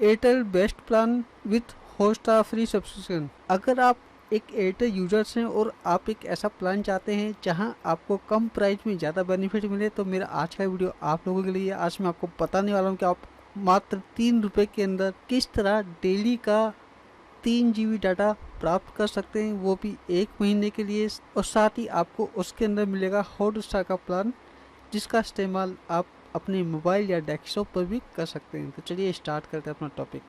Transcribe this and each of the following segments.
Airtel best plan with Hotstar free subscription. अगर आप एक एयरटेल यूजर्स हैं और आप एक ऐसा प्लान चाहते हैं जहां आपको कम प्राइस में ज़्यादा बेनिफिट मिले, तो मेरा आज का वीडियो आप लोगों के लिए। आज मैं आपको बताने वाला हूं कि आप मात्र 3 रुपये के अंदर किस तरह डेली का 3 GB डाटा प्राप्त कर सकते हैं, वो भी 1 महीने के लिए। और साथ ही आपको उसके अंदर मिलेगा हॉटस्टार का प्लान, जिसका इस्तेमाल आप अपने मोबाइल या डेस्कटॉप पर भी कर सकते हैं। तो चलिए स्टार्ट करते हैं अपना टॉपिक।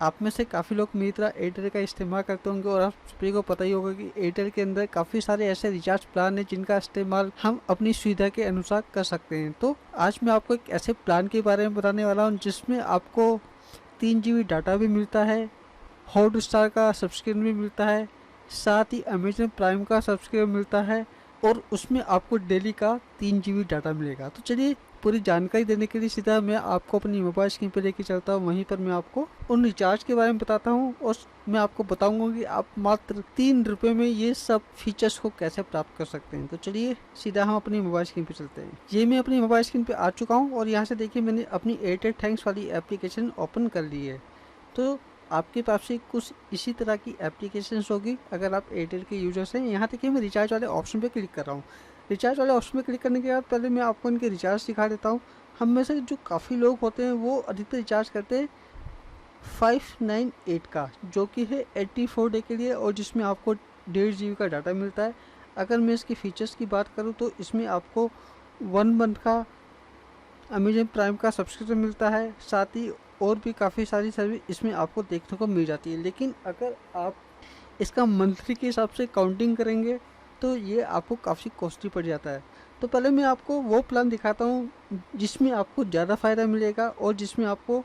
आप में से काफ़ी लोग मेरी तरह एयरटेल का इस्तेमाल करते होंगे और आप सभी को पता ही होगा कि एयरटेल के अंदर काफ़ी सारे ऐसे रिचार्ज प्लान हैं जिनका इस्तेमाल हम अपनी सुविधा के अनुसार कर सकते हैं। तो आज मैं आपको एक ऐसे प्लान के बारे में बताने वाला हूं जिसमें आपको 3 GB डाटा भी मिलता है, हॉटस्टार का सब्सक्रिप्शन भी मिलता है, साथ ही अमेजन प्राइम का सब्सक्रिप्शन मिलता है और उसमें आपको डेली का 3 GB डाटा मिलेगा। तो चलिए पूरी जानकारी देने के लिए सीधा मैं आपको अपनी मोबाइल स्क्रीन पर लेके चलता हूँ। वहीं पर मैं आपको उन रिचार्ज के बारे में बताता हूँ और मैं आपको बताऊंगा कि आप मात्र 3 रुपये में ये सब फीचर्स को कैसे प्राप्त कर सकते हैं। तो चलिए सीधा हम अपनी मोबाइल स्क्रीन पर चलते हैं। ये मैं अपनी मोबाइल स्क्रीन पर आ चुका हूँ और यहाँ से देखिए मैंने अपनी एयरटेल थैंक्स वाली एप्लीकेशन ओपन कर ली है। तो आपके पास से कुछ इसी तरह की एप्लीकेशंस होगी अगर आप एयरटेल के यूजर्स हैं। यहाँ देखिए मैं रिचार्ज वाले ऑप्शन पे क्लिक कर रहा हूँ। रिचार्ज वाले ऑप्शन पे क्लिक करने के बाद पहले मैं आपको इनके रिचार्ज दिखा देता हूँ। हम में से जो काफ़ी लोग होते हैं वो अधिकतर रिचार्ज करते हैं 598 का, जो कि है 84 डे के लिए और जिसमें आपको 1.5 GB का डाटा मिलता है। अगर मैं इसकी फ़ीचर्स की बात करूँ तो इसमें आपको 1 मंथ का अमेजन प्राइम का सब्सक्रिप्शन मिलता है, साथ ही और भी काफ़ी सारी सर्विस इसमें आपको देखने को मिल जाती है। लेकिन अगर आप इसका मंथली के हिसाब से काउंटिंग करेंगे तो ये आपको काफ़ी कॉस्टली पड़ जाता है। तो पहले मैं आपको वो प्लान दिखाता हूँ जिसमें आपको ज़्यादा फ़ायदा मिलेगा और जिसमें आपको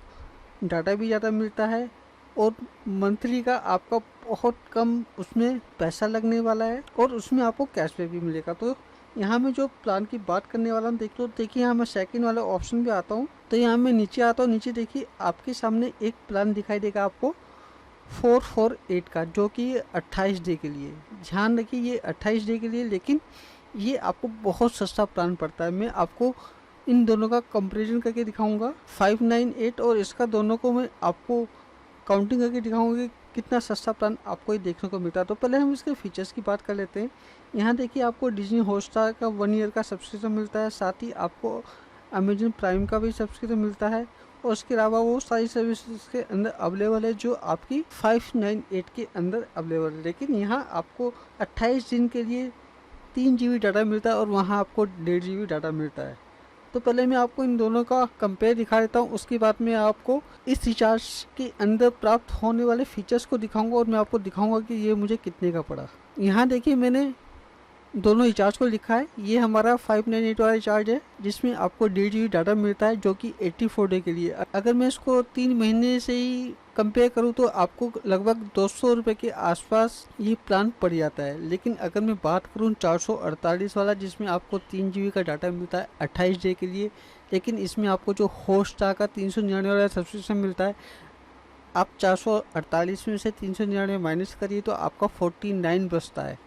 डाटा भी ज़्यादा मिलता है और मंथली का आपका बहुत कम उसमें पैसा लगने वाला है और उसमें आपको कैशबैक भी मिलेगा। तो यहाँ मैं जो प्लान की बात करने वाला हूँ देखिए यहाँ मैं सेकंड वाले ऑप्शन पे आता हूँ। तो यहाँ मैं नीचे आता हूँ। नीचे देखिए आपके सामने एक प्लान दिखाई देगा आपको 448 का, जो कि 28 डे के लिए। ध्यान रखिए ये 28 डे के लिए, लेकिन ये आपको बहुत सस्ता प्लान पड़ता है। मैं आपको इन दोनों का कंपैरिजन करके दिखाऊंगा 598 और इसका, दोनों को मैं आपको काउंटिंग करके दिखाऊंगा कि कितना सस्ता प्लान आपको ये देखने को मिलता है। तो पहले हम इसके फीचर्स की बात कर लेते हैं। यहाँ देखिए आपको डिज्नी हॉटस्टार का 1 ईयर का सब्सक्रिप्शन मिलता है, साथ ही आपको अमेजन प्राइम का भी सब्सक्रिप्शन मिलता है और उसके अलावा वो सारी सर्विसेज के अंदर अवेलेबल है जो आपकी 598 के अंदर अवेलेबल है। लेकिन यहाँ आपको 28 दिन के लिए 3 GB डाटा मिलता है और वहाँ आपको 1.5 GB डाटा मिलता है। तो पहले मैं आपको इन दोनों का कंपेयर दिखा देता हूँ, उसके बाद मैं आपको इस रिचार्ज के अंदर प्राप्त होने वाले फीचर्स को दिखाऊंगा और मैं आपको दिखाऊंगा कि ये मुझे कितने का पड़ा। यहाँ देखिए मैंने दोनों रिचार्ज को लिखा है। ये हमारा 598 वाला रिचार्ज है जिसमें आपको 1.5 GB डाटा मिलता है, जो कि 84 डे के लिए। अगर मैं इसको 3 महीने से ही कंपेयर करूँ तो आपको लगभग 200 रुपये के आसपास ये प्लान पड़ जाता है। लेकिन अगर मैं बात करूँ 448 वाला, जिसमें आपको 3 GB का डाटा मिलता है 28 डे के लिए, लेकिन इसमें आपको जो हॉटस्टार का 399 वाला सब्सक्रिप्शन मिलता है, आप 448 में से 399 माइनस करिए तो आपका 49 बचता है।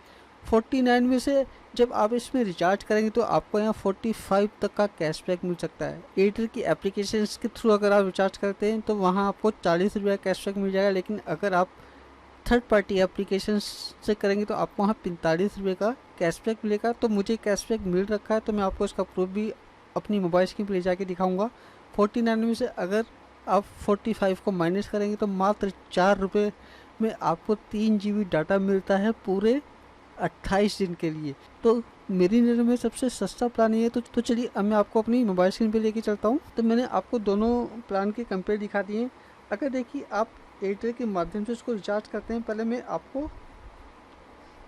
49 में से जब आप इसमें रिचार्ज करेंगे तो आपको यहाँ 45 तक का कैशबैक मिल सकता है। एयरटेल की एप्लीकेशंस के थ्रू अगर आप रिचार्ज करते हैं तो वहाँ आपको 40 रुपये का कैशबैक मिल जाएगा, लेकिन अगर आप थर्ड पार्टी एप्लीकेशन से करेंगे तो आपको वहाँ 45 रुपये का कैशबैक मिलेगा। तो मुझे कैशबैक मिल रखा है, तो मैं आपको इसका प्रूफ भी अपनी मोबाइल स्क्रीन पर ले जाके दिखाऊँगा। 49 में से अगर आप 45 को माइनस करेंगे तो मात्र 4 रुपये में आपको 3 GB डाटा मिलता है पूरे 28 दिन के लिए। तो मेरी नज़र में सबसे सस्ता प्लान ये है। तो चलिए अब मैं आपको अपनी मोबाइल स्क्रीन पे लेके चलता हूँ। तो मैंने आपको दोनों प्लान के कंपेयर दिखा दिए हैं। अगर देखिए आप एयरटेल के माध्यम से इसको रिचार्ज करते हैं, पहले मैं आपको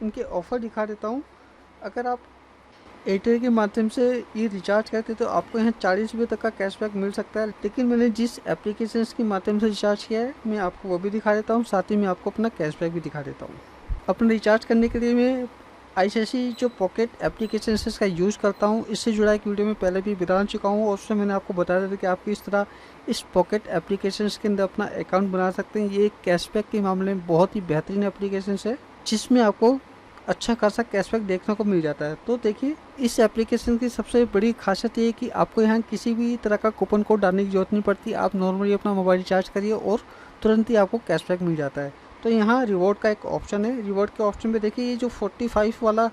इनके ऑफ़र दिखा देता हूँ। अगर आप एयरटेल के माध्यम से ये रिचार्ज करते हैं तो आपको यहाँ 40 रुपये तक का कैशबैक मिल सकता है। लेकिन मैंने जिस एप्लीकेशन के माध्यम से रिचार्ज किया है मैं आपको वो भी दिखा देता हूँ, साथ ही मैं आपको अपना कैशबैक भी दिखा देता हूँ। अपना रिचार्ज करने के लिए मैं आईसीआईसीआई जो पॉकेट एप्लीकेशन है इसका यूज़ करता हूँ। इससे जुड़ा एक वीडियो में पहले भी बता चुका हूँ और उसमें मैंने आपको बताया था कि आप किस तरह इस पॉकेट एप्लीकेशन के अंदर अपना अकाउंट बना सकते हैं। ये कैशबैक के मामले में बहुत ही बेहतरीन एप्लीकेशन है जिसमें आपको अच्छा खासा कैशबैक देखने को मिल जाता है। तो देखिए, इस एप्लीकेशन की सबसे बड़ी खासियत ये है कि आपको यहाँ किसी भी तरह का कूपन कोड डालने की ज़रूरत नहीं पड़ती। आप नॉर्मली अपना मोबाइल रिचार्ज करिए और तुरंत ही आपको कैशबैक मिल जाता है। तो यहाँ रिवॉर्ड का एक ऑप्शन है। रिवॉर्ड के ऑप्शन पे देखिए, ये जो 45 वाला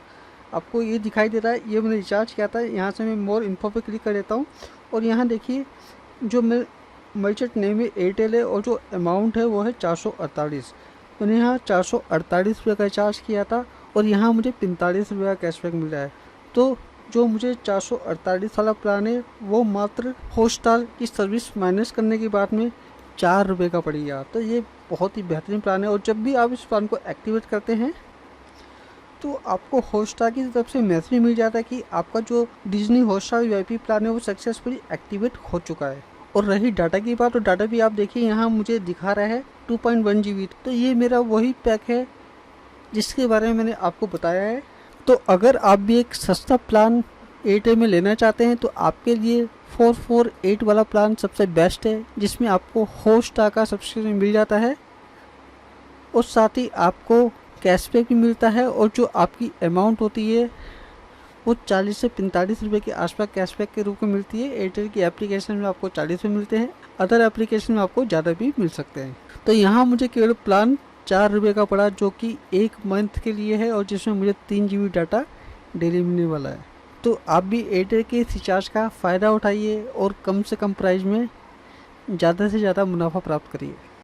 आपको ये दिखाई दे रहा है, ये मैंने रिचार्ज किया था। यहाँ से मैं मोर इन्फो पे क्लिक कर देता हूँ और यहाँ देखिए, जो मैं मर्चेंट नेम है एयरटेल है और जो अमाउंट है वो है 448। मैंने यहाँ 448 रुपये का रिचार्ज किया था और यहाँ मुझे 45 रुपये का कैशबैक मिला है। तो जो मुझे 448 वाला प्लान है वो मात्र हॉटस्टार की सर्विस माइनस करने के बाद में 4 रुपये का पड़ेगा। तो ये बहुत ही बेहतरीन प्लान है और जब भी आप इस प्लान को एक्टिवेट करते हैं तो आपको हॉटस्टार की तरफ से मैसेज मिल जाता है कि आपका जो डिज्नी हॉटस्टार वीआईपी प्लान है वो सक्सेसफुली एक्टिवेट हो चुका है। और रही डाटा की बात, तो डाटा भी आप देखिए यहाँ मुझे दिखा रहा है 2.1 GB। तो ये मेरा वही पैक है जिसके बारे में मैंने आपको बताया है। तो अगर आप भी एक सस्ता प्लान एयरटेल में लेना चाहते हैं तो आपके लिए 448 वाला प्लान सबसे बेस्ट है, जिसमें आपको हॉटस्टार का सब्सक्रिप्शन मिल जाता है और साथ ही आपको कैशबैक भी मिलता है। और जो आपकी अमाउंट होती है वो 40 से 45 रुपये के आसपास कैशबैक के रूप में मिलती है। एयरटेल की एप्लीकेशन में आपको 40 रुपये मिलते हैं, अदर एप्लीकेशन में आपको ज़्यादा भी मिल सकते हैं। तो यहाँ मुझे केवल प्लान 4 रुपये का पड़ा, जो कि 1 मंथ के लिए है और जिसमें मुझे 3 GB डाटा डेली मिलने वाला है। तो आप भी एयरटेल के रिचार्ज का फ़ायदा उठाइए और कम से कम प्राइस में ज़्यादा से ज़्यादा मुनाफा प्राप्त करिए।